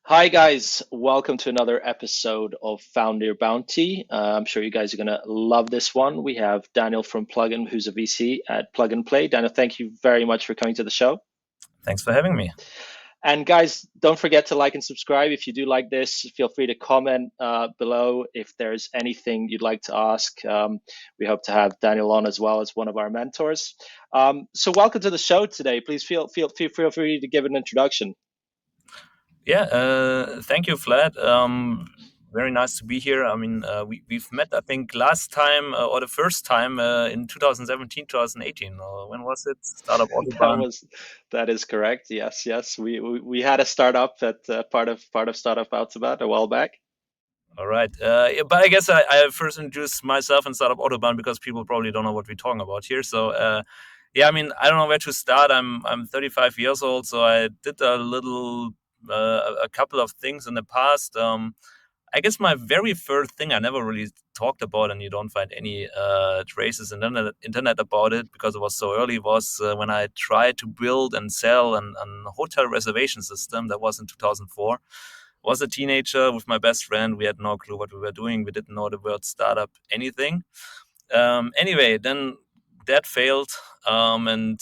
Hi, guys. Welcome to another episode of Founder Bounty. I'm sure you guys are going to love this one. We have Daniel from Plugin, who's a VC at Plug and Play. Daniel, thank you very much for coming to the show. Thanks for having me. And guys, don't forget to like and subscribe. If you do like this, feel free to comment below if there's anything you'd like to ask. We hope to have Daniel on as well as one of our mentors. So welcome to the show today. Please feel free to give an introduction. Yeah, thank you, Vlad. Very nice to be here. I mean, we've met, I think, last time or the first time in 2017, 2018. When was it? Startup Autobahn. That is correct. Yes. We had a startup at part of Startup Autobahn a while back. All right. Yeah, but I guess I first introduced myself in Startup Autobahn because people probably don't know what we're talking about here. So, yeah, I mean, I don't know where to start. I'm 35 years old, so I did a couple of things in the past. I guess my very first thing I never really talked about, and you don't find any traces in internet about it because it was so early, was when I tried to build and sell an hotel reservation system. That was in 2004. Was a teenager with my best friend. We had no clue what we were doing. We didn't know the word startup, anything. Anyway, then that failed. Then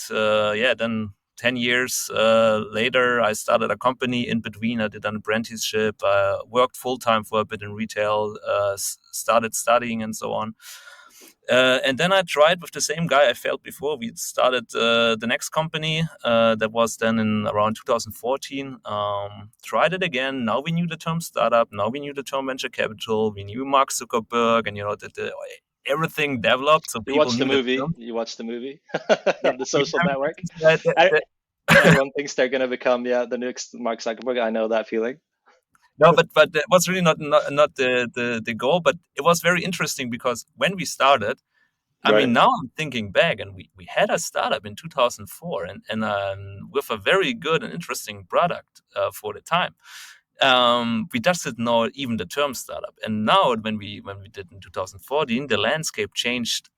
10 years later, I started a company. In between, I did an apprenticeship, worked full-time for a bit in retail, started studying and so on. And then I tried with the same guy I failed before. We started the next company that was then in around 2014. Tried it again. Now we knew the term startup. Now we knew the term venture capital. We knew Mark Zuckerberg and, everything developed. So You people watched the knew the movie. term. You watched the movie, Yeah, The Social Network. that, that, I- that, Everyone thinks they're going to become the next Mark Zuckerberg. I know that feeling. No, but that was really not the goal. But it was very interesting because when we started, I Right. mean, now I'm thinking back, and we had a startup in 2004, and with a very good and interesting product for the time. We just didn't know even the term startup. And now, when we did in 2014, the landscape changed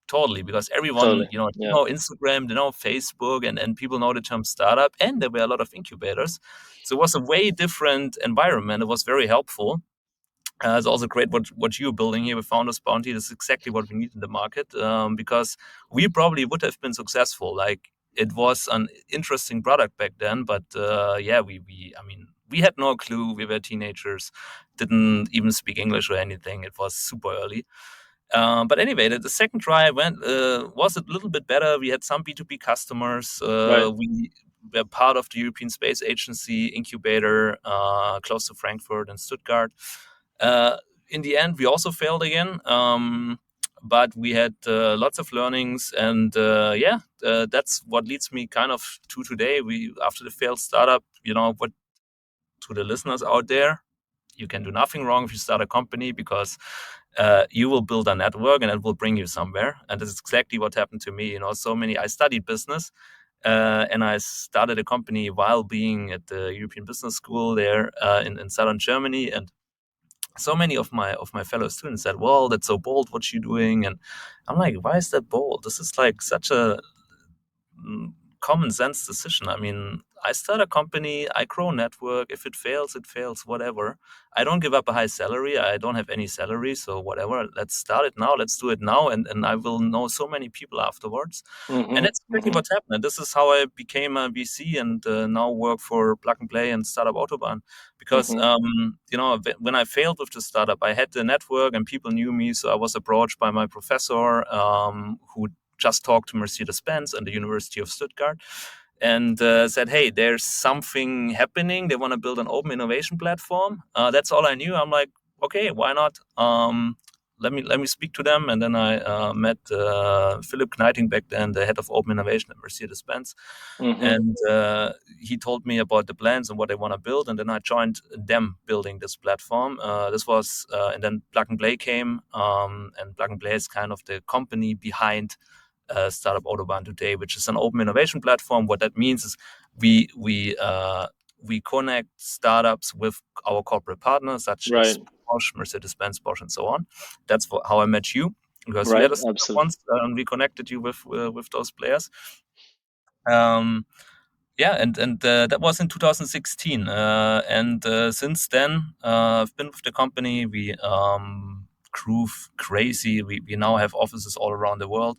totally because everyone, Totally. they Yeah. know Instagram, they know Facebook, and people know the term startup, and there were a lot of incubators. So it was a way different environment. It was very helpful. It's also great what you're building here with Founders Bounty. This is exactly what we need in the market because we probably would have been successful. Like it was an interesting product back then, but we had no clue. We were teenagers, didn't even speak English or anything. It was super early. But anyway, the second try was a little bit better. We had some B2B customers. Right. We were part of the European Space Agency incubator close to Frankfurt and Stuttgart. In the end, we also failed again. But we had lots of learnings, and that's what leads me kind of to today. After the failed startup, what to the listeners out there, you can do nothing wrong if you start a company because you will build a network and it will bring you somewhere. And this is exactly what happened to me. I studied business and I started a company while being at the European Business School there in southern Germany. And so many of my fellow students said, "Well, that's so bold what you're doing," and I'm like, "Why is that bold? This is like such a common sense decision. I mean, I start a company, I grow a network. If it fails, whatever. I don't give up a high salary. I don't have any salary, so whatever. Let's start it now. Let's do it now, and I will know so many people afterwards." And that's exactly what happened. And this is how I became a VC and now work for Plug and Play and Startup Autobahn. Because when I failed with the startup, I had the network and people knew me, so I was approached by my professor who just talked to Mercedes-Benz and the University of Stuttgart and said, "Hey, there's something happening. They want to build an open innovation platform." That's all I knew. I'm like, okay, why not? Let me speak to them. And then I met Philip Kneiting back then, the head of open innovation at Mercedes-Benz. And he told me about the plans and what they want to build. And then I joined them building this platform. And then Plug and Play came. And Plug and Play is kind of the company behind Startup Autobahn today, which is an open innovation platform. What that means is we connect startups with our corporate partners, such as Bosch, Mercedes-Benz, Bosch, and so on. That's how I met you, because we had a startup once, and we connected you with those players. Yeah, and that was in 2016, and since then I've been with the company. We grew crazy. We now have offices all around the world.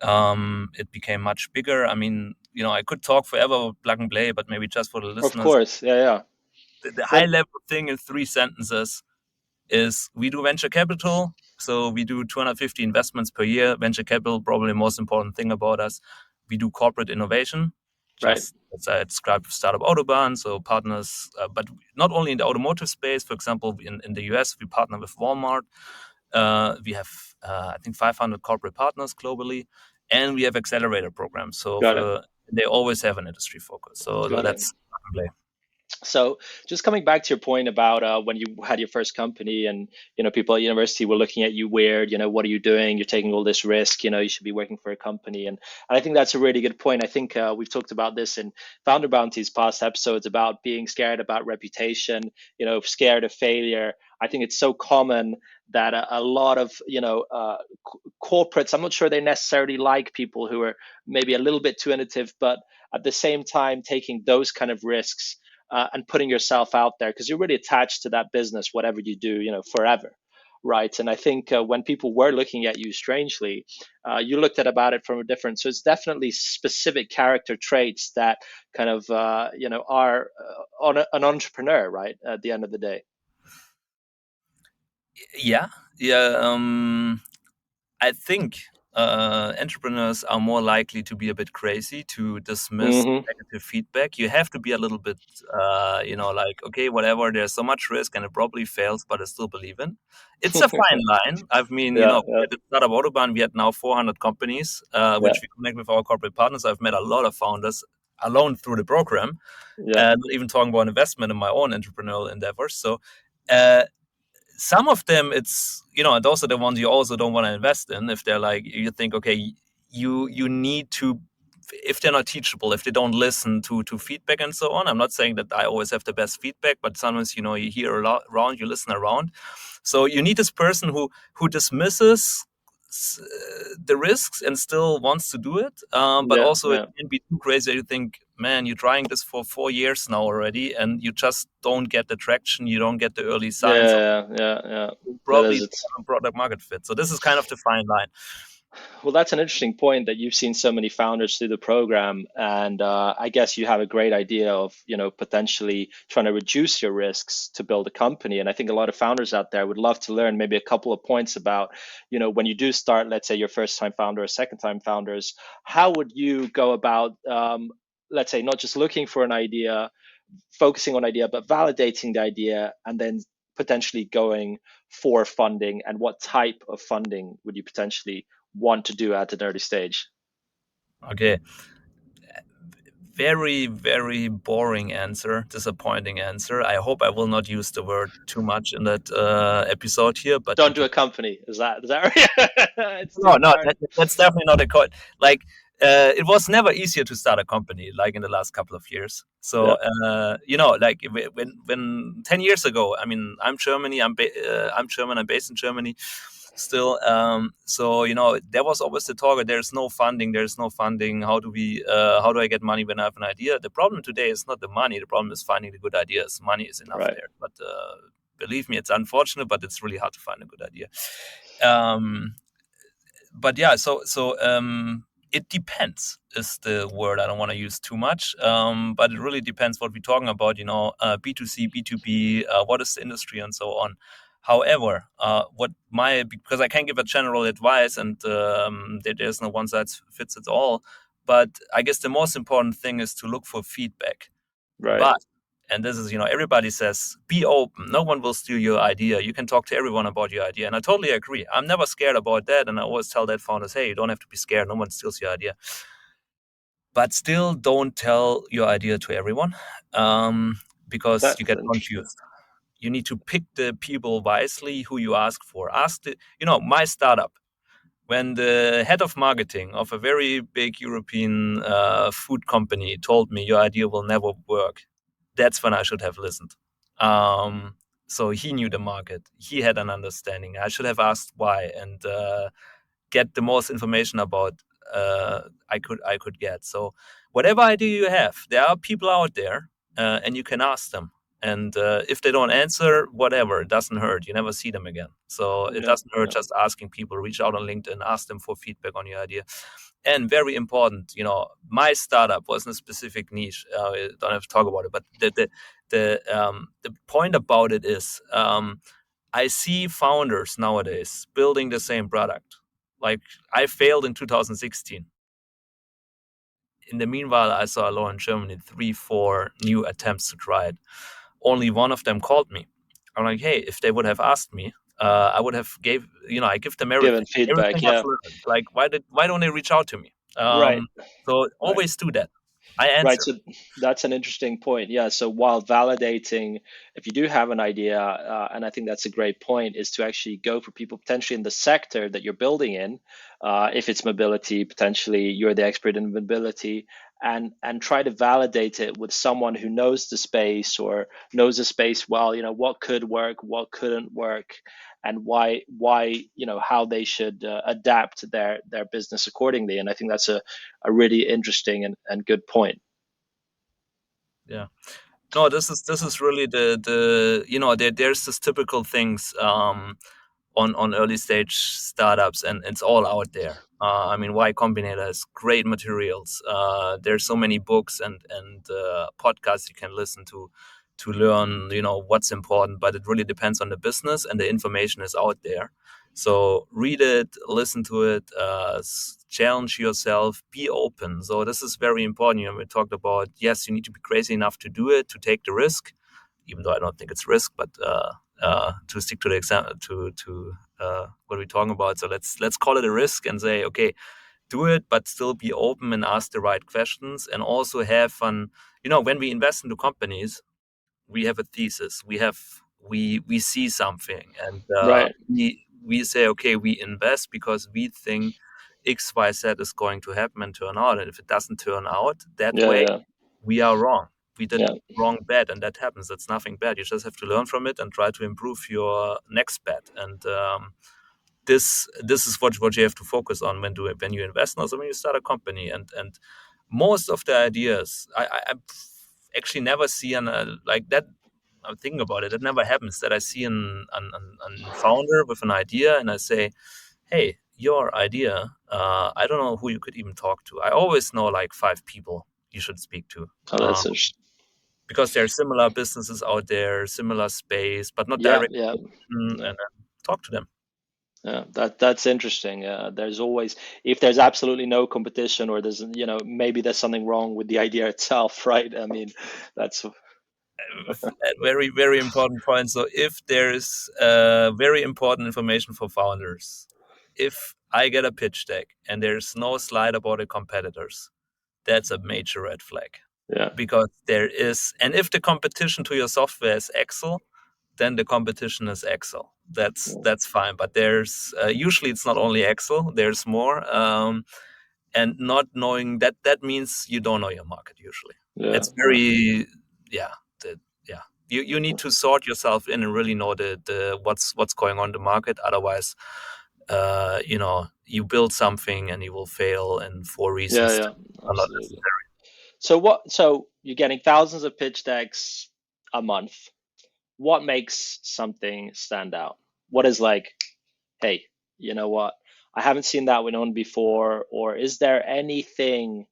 It became much bigger. I mean, I could talk forever about Plug and Play, but maybe just for the Of listeners, course. Yeah. the high Well, level thing in 3 sentences is we do venture capital. So we do 250 investments per year. Venture capital, probably the most important thing about us. We do corporate innovation, right. just as I described Startup Autobahn. So partners, but not only in the automotive space. For example, in the US, we partner with Walmart. We have, I think, 500 corporate partners globally. And we have accelerator programs. So Got it. they always have an industry focus. So Got it. that's play. So just coming back to your point about when you had your first company and people at university were looking at you weird, what are you doing? You're taking all this risk, you should be working for a company. And I think that's a really good point. I think we've talked about this in Founder Bounty's past episodes about being scared about reputation, scared of failure. I think it's so common that a lot of corporates, I'm not sure they necessarily like people who are maybe a little bit too innovative, but at the same time taking those kind of risks and putting yourself out there because you're really attached to that business, whatever you do, forever. Right. And I think when people were looking at you strangely, you looked at about it from a different. So it's definitely specific character traits that kind of, are on an entrepreneur, right? At the end of the day. Yeah. I think entrepreneurs are more likely to be a bit crazy, to dismiss Mm-hmm. negative feedback. You have to be a little bit, like, okay, whatever, there's so much risk and it probably fails, but I still believe in. It's a fine line. I mean, Yeah. we Yeah. had the Startup Autobahn, we had now 400 companies, Yeah. which we connect with our corporate partners. I've met a lot of founders alone through the program, Yeah. not even talking about investment in my own entrepreneurial endeavors. So, uh, some of them, it's and those are the ones you also don't want to invest in if they're like, you think, okay, you need to, if they're not teachable, if they don't listen to feedback and so on. I'm not saying that I always have the best feedback, but sometimes you hear a lot around, you listen around. So you need this person who dismisses the risks and still wants to do it, but Yeah. also it Yeah. can be too crazy. You think, man, you're trying this for 4 years now already, and you just don't get the traction. You don't get the early signs of Yeah. Yeah. Yeah. That probably is. It's product market fit. So this is kind of the fine line. Well, that's an interesting point that you've seen so many founders through the program, and I guess you have a great idea of potentially trying to reduce your risks to build a company. And I think a lot of founders out there would love to learn maybe a couple of points about when you do start, let's say your first time founder or second time founders, how would you go about let's say not just looking for an idea, focusing on idea, but validating the idea and then potentially going for funding, and what type of funding would you potentially want to do at an early stage? Okay. Very, very boring answer, disappointing answer. I hope I will not use the word too much in that episode here, but you Don't do can. a company. Is that right? It's too No, hard. that's definitely not a code. Like, it was never easier to start a company like in the last couple of years. So, Yeah. like when 10 years ago, I mean, I'm Germany, I'm German, I'm based in Germany still. So, there was always the target. There's no funding. There's no funding. How do I get money when I have an idea? The problem today is not the money. The problem is finding the good ideas. Money is enough Right. there. But, believe me, it's unfortunate, but it's really hard to find a good idea. Um, but yeah, it depends is the word I don't want to use too much. But it really depends what we're talking about. B2C, B2B, what is the industry, and so on. However, because I can't give a general advice, and there's no one size fits it all. But I guess the most important thing is to look for feedback. Right. But, and this is, everybody says, be open. No one will steal your idea. You can talk to everyone about your idea. And I totally agree. I'm never scared about that. And I always tell that founders, hey, you don't have to be scared. No one steals your idea. But still don't tell your idea to everyone, because you That's get interesting. confused. You need to pick the people wisely who you ask for. My startup, when the head of marketing of a very big European food company told me your idea will never work, that's when I should have listened. Um, so he knew the market. He had an understanding. I should have asked why and get the most information about I could get. So whatever idea you have, there are people out there, and you can ask them. And if they don't answer, whatever, it doesn't hurt. You never see them again. So it doesn't hurt just asking people. Reach out on LinkedIn, ask them for feedback on your idea. And very important, my startup was in a specific niche. Don't have to talk about it, but the point about it is, I see founders nowadays building the same product. Like, I failed in 2016. In the meanwhile, I saw alone in Germany 3-4 new attempts to try it. Only one of them called me. I'm like, hey, if they would have asked me, I would have I give them everything. Given feedback, Everything I've learned. Like, why don't they reach out to me? Right. So always do that. I answer. Right. So that's an interesting point. Yeah. So while validating, if you do have an idea, and I think that's a great point, is to actually go for people potentially in the sector that you're building in. If it's mobility, potentially you're the expert in mobility, and try to validate it with someone who knows the space or knows the space well. What could work, what couldn't work, and why how they should adapt their business accordingly. And I think that's a really interesting and good point. Yeah. No, this is really there's this typical things on early stage startups, and it's all out there. I mean, Y Combinator has great materials. There's so many books and podcasts you can listen to learn, what's important. But it really depends on the business, and the information is out there. So read it, listen to it, challenge yourself, be open. So this is very important. We talked about, yes, you need to be crazy enough to do it, to take the risk, even though I don't think it's risk, but to stick to the example, to what are we talking about? So let's call it a risk and say, okay, do it, but still be open and ask the right questions, and also have fun. When we invest into companies, we have a thesis. We see something, and Right. we say, okay, we invest because we think XYZ is going to happen and turn out. And if it doesn't turn out that way, we are wrong. We did wrong bet, and that happens. That's nothing bad. You just have to learn from it and try to improve your next bet. And this is what you have to focus on when you invest, and also when you start a company. And most of the ideas, I actually never see like that. I'm thinking about it. It never happens that I see a founder with an idea and I say, hey, your idea, I don't know who you could even talk to. I always know like 5 people you should speak to. Oh, that's interesting. Because there are similar businesses out there, similar space, but not directly. And talk to them. Yeah, that's interesting. There's always, if there's absolutely no competition, or there's maybe there's something wrong with the idea itself, right? I mean, that's a very, very important point. So if there is very important information for founders, if I get a pitch deck and there's no slide about the competitors, that's a major red flag. Yeah. Because there is, and if the competition to your software is Excel, then the competition is Excel. That's fine. But there's usually it's not only Excel. There's more. And not knowing that means you don't know your market usually. It's very You need to sort yourself in and really know the what's going on in the market. Otherwise, you build something and you will fail, and for reasons that are not necessary. So you're getting thousands of pitch decks a month. What makes something stand out? What is like, hey, you know what? I haven't seen that one before. Or is there anything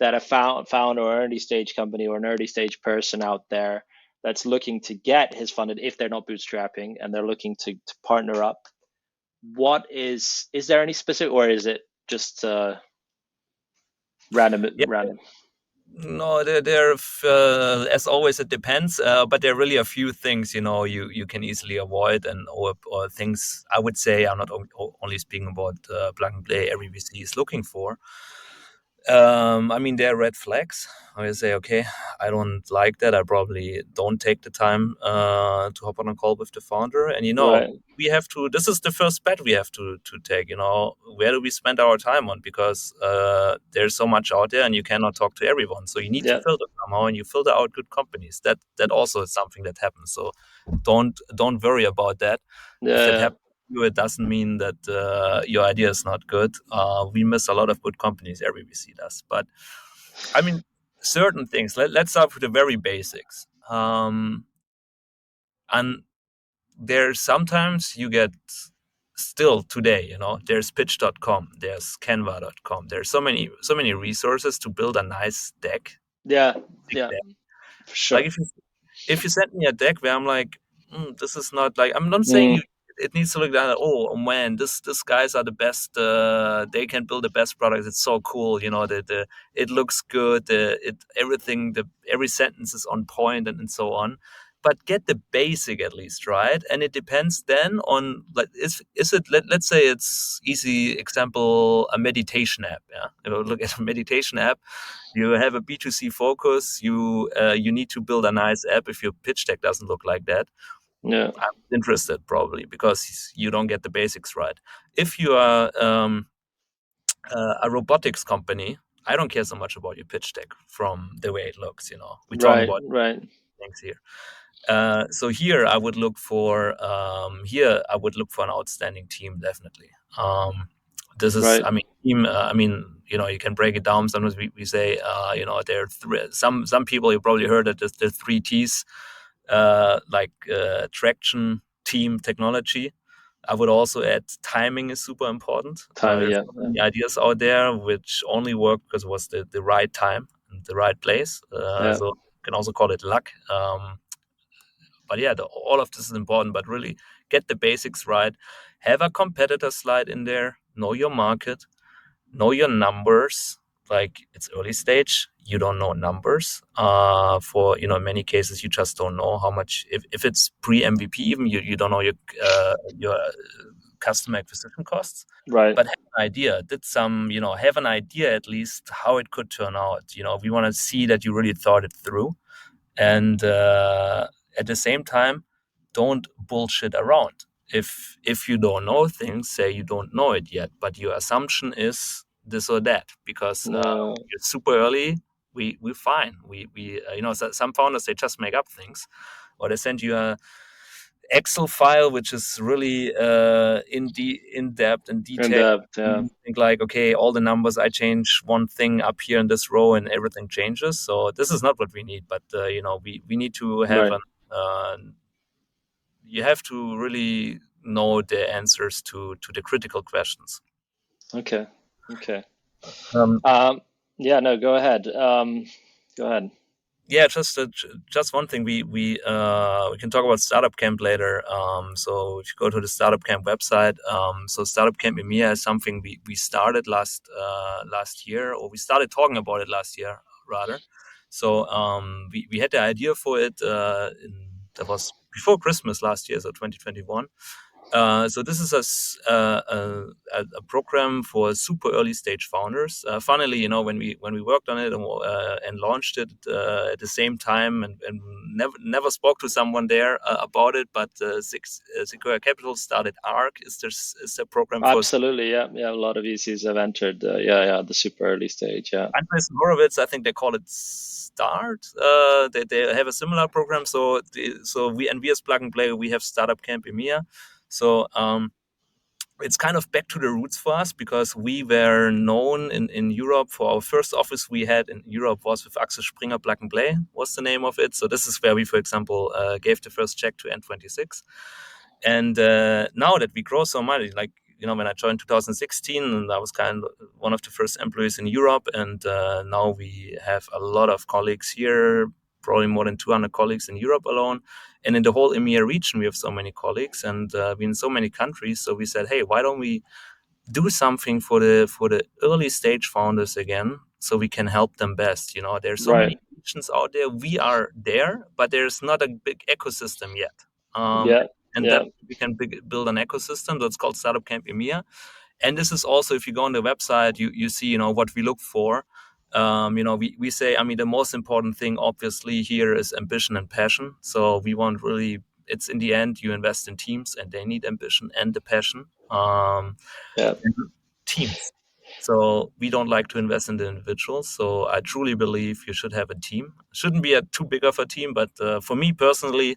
that a founder or early stage company or an early stage person out there that's looking to get his funded, if they're not bootstrapping and they're looking to partner up? What is there any specific, or is it just random? No, there as always it depends, but there are really a few things you can easily avoid, and or things I would say, I'm not only speaking about plug and play, every VC is looking for. I mean, there are red flags. I say, okay, I don't like that. I probably don't take the time to hop on a call with the founder. And we have to. This is the first bet we have to take. Where do we spend our time on? Because there's so much out there, and you cannot talk to everyone. So you need to filter somehow, and you filter out good companies. That also is something that happens. So don't worry about that. If that happens, it doesn't mean that your idea is not good. We miss a lot of good companies. Every VC does, but I mean, certain things. Let's start with the very basics. And there's sometimes you get still today, there's pitch.com, there's canva.com. There's so many resources to build a nice deck. Yeah, Big yeah, deck. for sure. Like if you send me a deck where I'm like, this is not like, I'm not saying Mm, it needs to look like, oh man, this guys are the best. They can build the best products. It's so cool, it looks good. Everything, every sentence is on point and so on. But get the basic at least right, and it depends then on, like, is it, let's say it's easy example, a meditation app. Yeah, look at a meditation app. You have a B2C focus. You need to build a nice app. If your pitch deck doesn't look like that, yeah, I'm interested probably because you don't get the basics right. If you are a robotics company, I don't care so much about your pitch deck from the way it looks. We're talking right, about right, things here. So here I would look for an outstanding team, definitely. This is, right. I mean, team. You can break it down. Sometimes we say, there are some people, you probably heard that there's 3 T's, traction, team, technology. I would also add timing is super important. Time, There's yeah, so yeah, many ideas out there which only work because it was the right time and the right place. yeah, So you can also call it luck. But yeah, all of this is important, but really get the basics right. Have a competitor slide in there, know your market, know your numbers. Like, it's early stage, you don't know numbers. For, in many cases, you just don't know how much, if it's pre-MVP even, you don't know your customer acquisition costs. right, But have an idea, have an idea at least how it could turn out. We want to see that you really thought it through. And at the same time, don't bullshit around. If you don't know things, say you don't know it yet, but your assumption is this or that, because no, you're super early. We're fine. Some founders, they just make up things, or they send you a Excel file which is really in depth and in detailed. depth, yeah, You think like, okay, all the numbers, I change one thing up here in this row and everything changes. So this is not what we need. But we need to have right, you have to really know the answers to the critical questions. okay, okay. Um, Yeah, no, go ahead. Go ahead. yeah, just one thing. We can talk about Startup Camp later. So if you go to the Startup Camp website, so Startup Camp EMEA is something we started last year, or we started talking about it last year rather. So we had the idea for it. That was before Christmas last year, so 2021. So this is a program for super early stage founders. Funnily, when we worked on it and launched it at the same time, and never spoke to someone there about it, but Sequoia Capital started ARC. Is the program for Absolutely, yeah, yeah. A lot of VCs have entered, yeah, the super early stage, yeah, Andres Horowitz, I think they call it Start. They have a similar program. So we as Plug and Play, we have Startup Camp EMEA. So it's kind of back to the roots for us, because we were known in Europe for our first office we had in Europe was with Axel Springer. Plug and Play was the name of it. So this is where we, for example, gave the first check to N26. And now that we grow so much, like, when I joined 2016, and I was kind of one of the first employees in Europe, and now we have a lot of colleagues here, probably more than 200 colleagues in Europe alone. And in the whole EMEA region, we have so many colleagues, and we're in so many countries. So we said, hey, why don't we do something for the early stage founders again, so we can help them best. There's so right, many regions out there. We are there, but there's not a big ecosystem yet. Um, yeah, and yeah, that we can build an ecosystem that's called Startup Camp EMEA. And this is also, if you go on the website, you see, what we look for. We say, I mean, the most important thing obviously here is ambition and passion. So we want really, it's in the end, you invest in teams, and they need ambition and the passion. yeah, Teams. So we don't like to invest in the individuals. So I truly believe you should have a team. Shouldn't be too big of a team, but for me personally,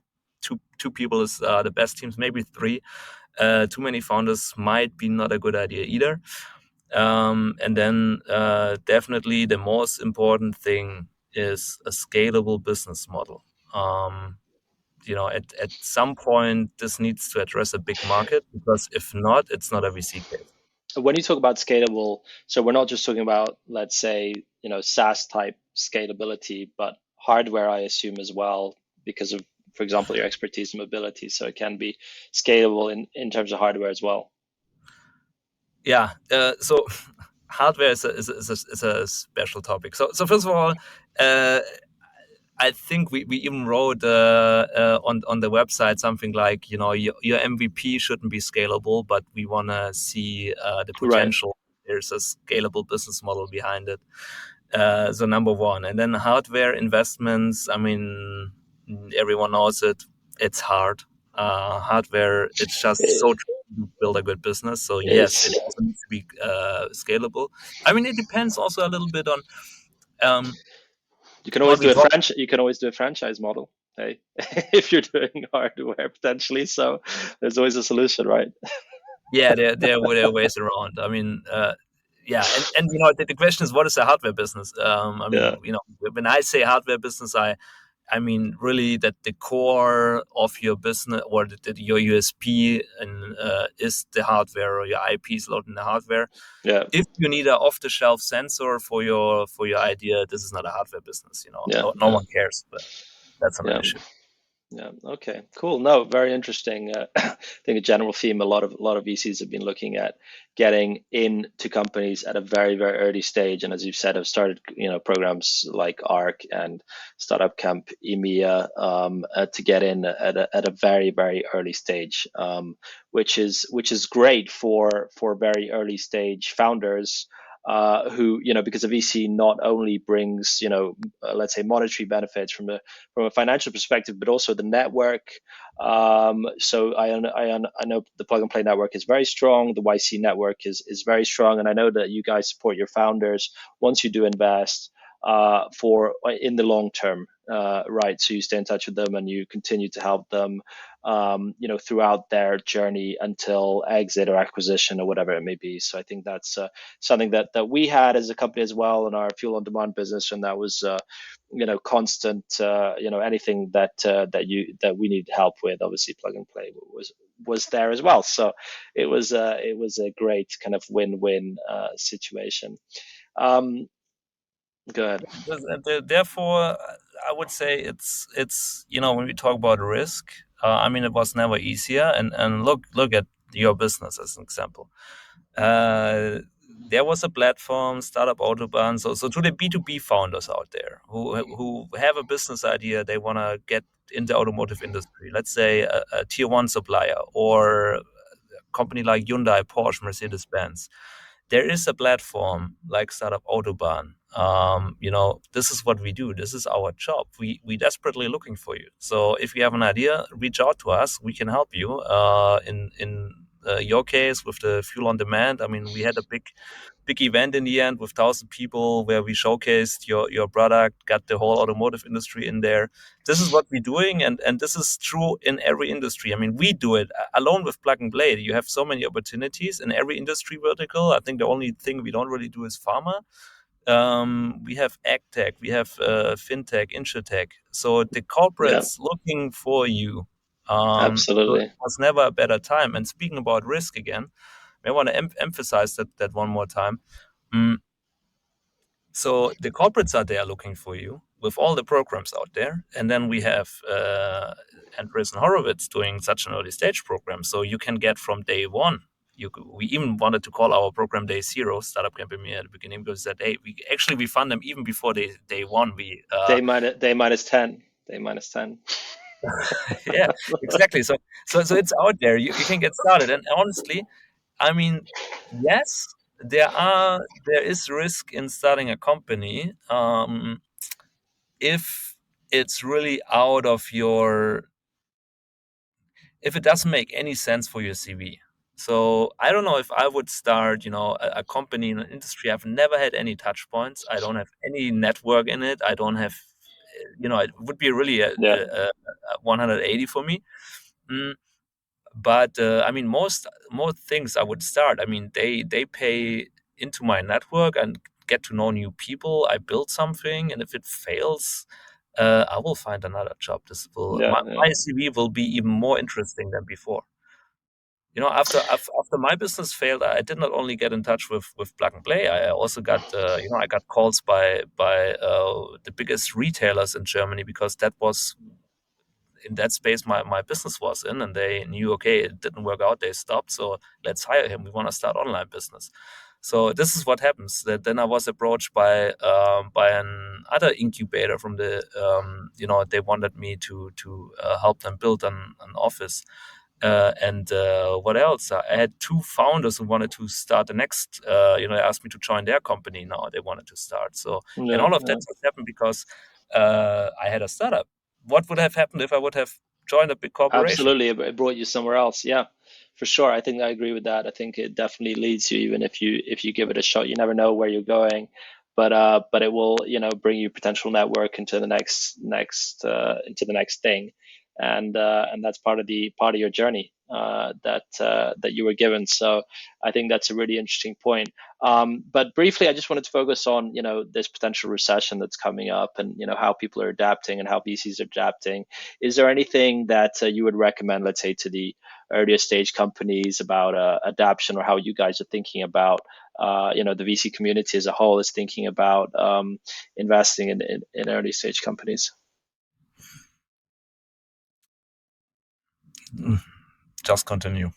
two people is the best teams. Maybe three. Too many founders might be not a good idea either. And then definitely the most important thing is a scalable business model. At some point, this needs to address a big market, because if not, it's not a VC case. When you talk about scalable, so we're not just talking about, let's say, SaaS type scalability, but hardware, I assume as well, because of, for example, your expertise in mobility. So it can be scalable in terms of hardware as well. Yeah. So hardware is a special topic. So first of all, I think we even wrote on the website something like, your MVP shouldn't be scalable, but we want to see the Right. potential. There's a scalable business model behind it. So number one, and then hardware investments. I mean, everyone knows it. It's hard. Hardware. It's just so It tricky to build a good business. So yes, it is. also needs to be scalable. I mean, it depends also a little bit on um, You can what always we do a talk. franchise. You can always do a franchise model. Hey, if you're doing hardware potentially, so there's always a solution, right? Yeah, there were ways around. I mean, yeah, and the question is, what is a hardware business? I Yeah. mean, when I say hardware business, I mean really that the core of your business, or your USP and is the hardware, or your IP is loaded in the hardware. Yeah. If you need an off-the-shelf sensor for your idea, this is not a hardware business. Yeah. No Yeah. one cares, but that's another Yeah. issue. Yeah. Okay. Cool. No, very interesting. I think a general theme. A lot of VCs have been looking at getting into companies at a very very early stage, and as you've said, have started programs like ARC and Startup Camp EMEA to get in at a very very early stage, which is great for very early stage founders. Who, because a VC not only brings, let's say, monetary benefits from a financial perspective, but also the network. So I know the Plug and Play network is very strong. The YC network is very strong, and I know that you guys support your founders once you do invest for in the long term, right? So you stay in touch with them and you continue to help them, throughout their journey until exit or acquisition or whatever it may be. So I think that's something that we had as a company as well in our fuel on demand business, and that was constant, anything that we need help with, obviously Plug and Play was there as well. So it was a great kind of win-win situation. um Go ahead. Therefore, I would say it's when we talk about risk, I mean, it was never easier. And look at your business as an example. Uh, there was a platform, Startup Autobahn. So to the B2B founders out there who have a business idea, they want to get in the automotive industry. Let's say a tier one supplier, or a company like Hyundai, Porsche, Mercedes Benz. There is a platform like Startup Autobahn. This is what we do. This is our job. We desperately looking for you. So if you have an idea, reach out to us. We can help you. In your case with the fuel on demand, I mean, we had a big event in the end with 1,000 people where we showcased your product, got the whole automotive industry in there. This is what we're doing, and this is true in every industry. I mean, we do it alone with Plug and Play. You have so many opportunities in every industry vertical. I think the only thing we don't really do is pharma. We have agtech, we have fintech, insurtech. So the Yeah, corporates looking for you. So it absolutely. was never a better time. And speaking about risk again, I want to emphasize that one more time. Mm, so the corporates are there looking for you with all the programs out there, and then we have Andreessen Horowitz doing such an early stage program, so you can get from day one. We even wanted to call our program Day Zero, Startup Camp EMEA at the beginning, because that hey, we fund them even before day one. Day minus 10. Day minus 10. Yeah, exactly. So it's out there. You can get started, and honestly, I mean, yes, there is risk in starting a company. If it's really out of your, if it doesn't make any sense for your CV. So I don't know if I would start, a company in an industry I've never had any touch points. I don't have any network in it. I don't have, it would be really Yeah. a 180 for me. But I mean, most things I would start. I mean, they pay into my network and get to know new people. I build something, and if it fails, I will find another job. This will my CV will be even more interesting than before. After my business failed, I did not only get in touch with Plug and Play. I also got I got calls by the biggest retailers in Germany, because that was in that space my business was in, and they knew, okay, it didn't work out, they stopped, so let's hire him, we want to start online business. So this is what happens. That then I was approached by an other incubator from the they wanted me to help them build an office. And what else? I had two founders who wanted to start the next. They asked me to join their company. Now they wanted to start. So and all of that just happened because I had a startup. What would have happened if I would have joined a big corporation? Absolutely, it brought you somewhere else. Yeah, for sure. I think I agree with that. I think it definitely leads you, even if you give it a shot. You never know where you're going, but it will, bring you potential network into the next thing, and that's part of your journey that you were given. So I think that's a really interesting point. But briefly, I just wanted to focus on this potential recession that's coming up, and how people are adapting and how VCs are adapting. Is there anything that you would recommend, let's say, to the earlier stage companies about adaptation, or how you guys are thinking about, the VC community as a whole is thinking about investing in early stage companies? Just continue.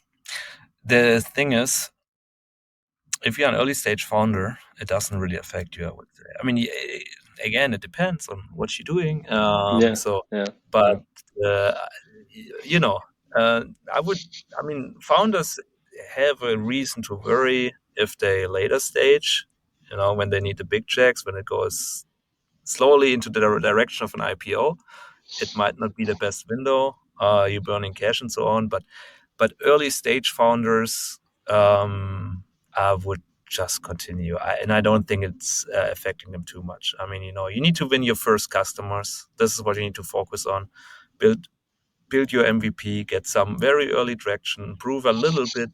The thing is, if you're an early stage founder, it doesn't really affect you, I would say. I mean, again, it depends on what you're doing. But uh, you know, founders have a reason to worry if they later stage, when they need the big checks, when it goes slowly into the direction of an IPO, it might not be the best window. You're burning cash and so on, but early stage founders, I would just continue. I don't think it's affecting them too much. I mean, you need to win your first customers. This is what you need to focus on. Build your MVP, get some very early traction, prove a little bit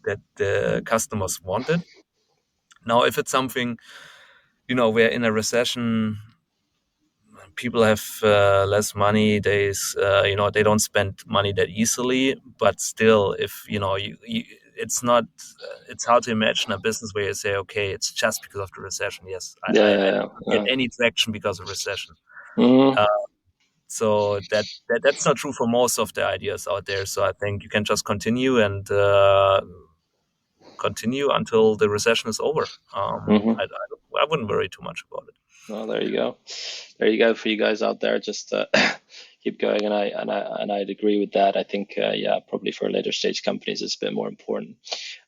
that the customers want it. Now, if it's something, we're in a recession, people have less money. They don't spend money that easily. But still, if it's not. It's hard to imagine a business where you say, okay, it's just because of the recession. Yes, I don't get any traction because of recession. Mm-hmm. So that's not true for most of the ideas out there. So I think you can just continue and continue until the recession is over. I wouldn't worry too much about it. Well, there you go. There you go for you guys out there. Just keep going, and I'd agree with that. I think probably for later stage companies, it's a bit more important.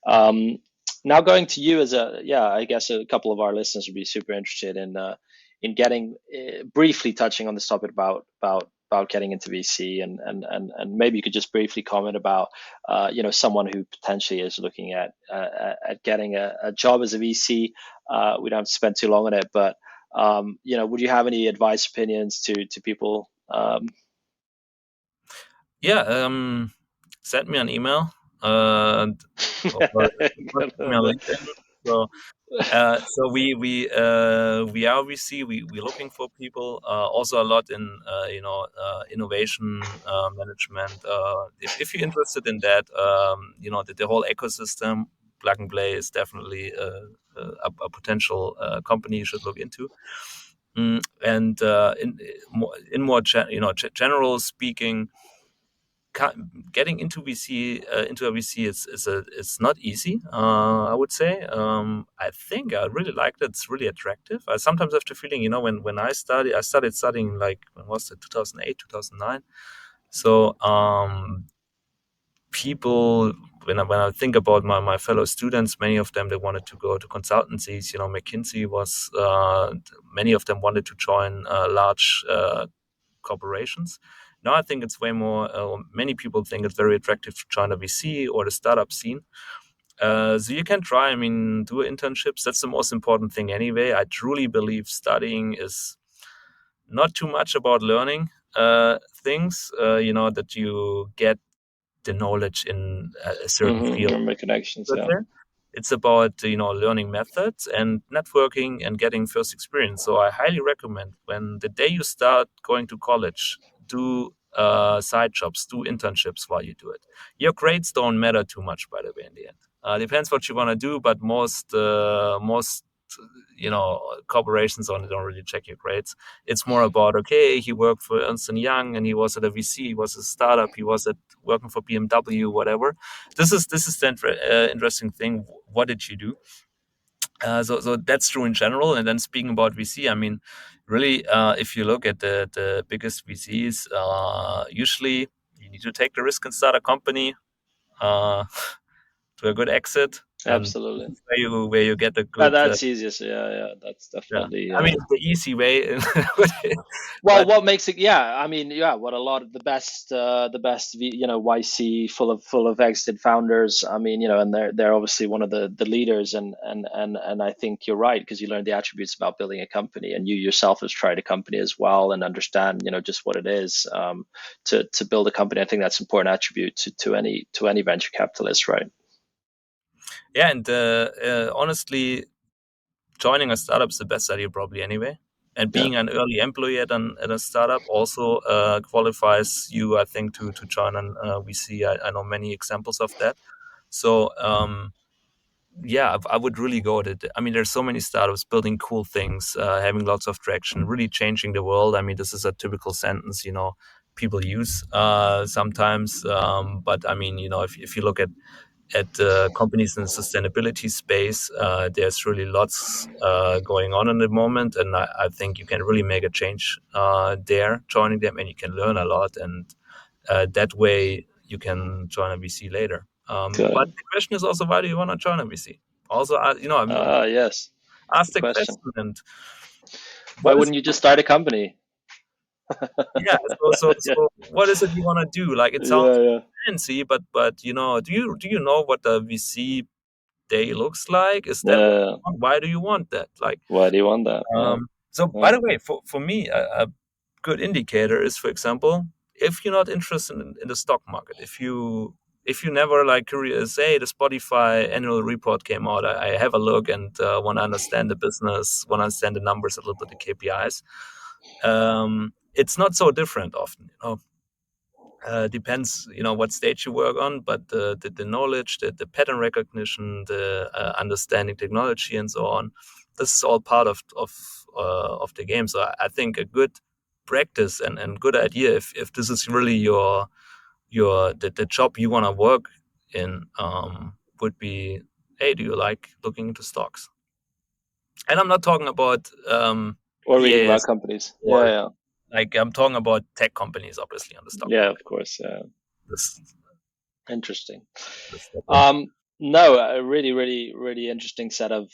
Now going to you I guess a couple of our listeners would be super interested in getting briefly touching on this topic about getting into VC, and maybe you could just briefly comment about someone who potentially is looking at getting a job as a VC. We don't have to spend too long on it, but would you have any advice, opinions to people? Send me an email or me on LinkedIn. So we are VC. We're looking for people. Also a lot in innovation management. If you're interested in that, the whole ecosystem, Plug and Play is definitely a potential company you should look into. And in more general speaking, getting into VC into a VC is not easy. I would say. I think I really liked it. It's really attractive. I sometimes have the feeling, when I started studying, like, when was it, 2008, 2009. So people, when I think about my fellow students, many of them, they wanted to go to consultancies. McKinsey was. Many of them wanted to join large corporations. Now I think it's way more. Many people think it's very attractive to join a VC or the startup scene. So you can try. I mean, do internships. That's the most important thing anyway. I truly believe studying is not too much about learning things. That you get the knowledge in a certain field. Make connections. It's about learning methods and networking and getting first experience. So I highly recommend, when the day you start going to college, do side jobs, do internships while you do it. Your grades don't matter too much, by the way, in the end. Depends what you want to do, but most corporations don't really check your grades. It's more about, okay, he worked for Ernst & Young, and he was at a VC, he was a startup, he was at working for BMW, whatever. This is the interesting thing. What did you do? So that's true in general. And then speaking about VC, I mean, really, if you look at the biggest VCs, usually you need to take the risk and start a company uh, to a good exit, and Absolutely. where you get a good. That's easiest. Yeah, that's Yeah, definitely. I mean, it's the easy way, Well, but what makes it? Yeah, I mean, yeah, what a lot of the best, YC full of exited founders. I mean, and they're obviously one of the leaders, and I think you're right, because you learn the attributes about building a company, and you yourself has tried a company as well and understand, just what it is, to build a company. I think that's an important attribute to any venture capitalist, right? yeah, and honestly, joining a startup is the best idea probably anyway. And Yeah, being an early employee at a startup also qualifies you, I think, to join an VC. I know many examples of that. So yeah, I would really go at it. I mean, there's so many startups building cool things, having lots of traction, really changing the world. I mean, this is a typical sentence, people use sometimes. But I mean, if you look at companies in the sustainability space, there's really lots going on in the moment, and I think you can really make a change there, joining them, and you can learn a lot, and that way you can join a VC later. But good. the question is also, why do you want to join a VC? Also, Yes, ask good the question. question, and Why what is wouldn't you just start a company? yeah, so Yeah, what is it you want to do? Like, it sounds yeah, fancy, but do you know what a VC day looks like? Is that what yeah. you want? Why do you want that? Like, Why do you want that? Yeah, so by yeah, the way, for me, a good indicator is, for example, if you're not interested in the stock market, if you never like curious, hey, the Spotify annual report came out, I have a look and want to understand the business, want to understand the numbers a little bit, the KPIs. It's not so different often. Depends, what stage you work on, but the knowledge, the pattern recognition, the understanding technology, and so on, this is all part of the game. So I think a good practice and good idea, if this is really the job you want to work in, would be, hey, do you like looking into stocks? And I'm not talking about or reading about EAS, companies. Yeah, or yeah, like, I'm talking about tech companies, obviously, on the stock yeah. market. Of course. Yeah, This, interesting. this type of- Um, no, a really, really, really interesting set of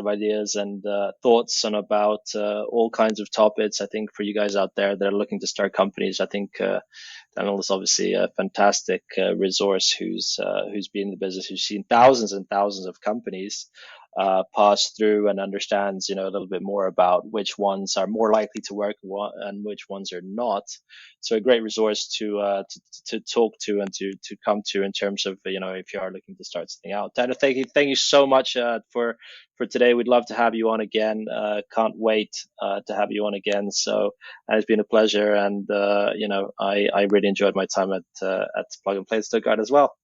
ideas and thoughts on about all kinds of topics. I think for you guys out there that are looking to start companies, I think Daniel is obviously a fantastic resource who's been in the business, who's seen thousands and thousands of companies pass through, and understands a little bit more about which ones are more likely to work and which ones are not. So a great resource to talk to and to come to in terms of if you are looking to start something out. Daniel, thank you so much for today. We'd love to have you on again. Can't wait to have you on again. So it's been a pleasure, and I really enjoyed my time at Plug and Play Stuttgart as well.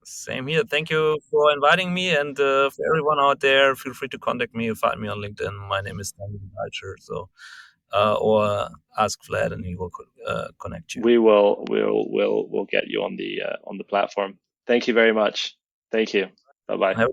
Same here. Thank you for inviting me, and for everyone out there, feel free to contact me or find me on LinkedIn. My name is Daniel Dilger, so or ask Vlad, and he will connect you. We'll get you on the platform. Thank you very much. Thank you. Bye bye. Have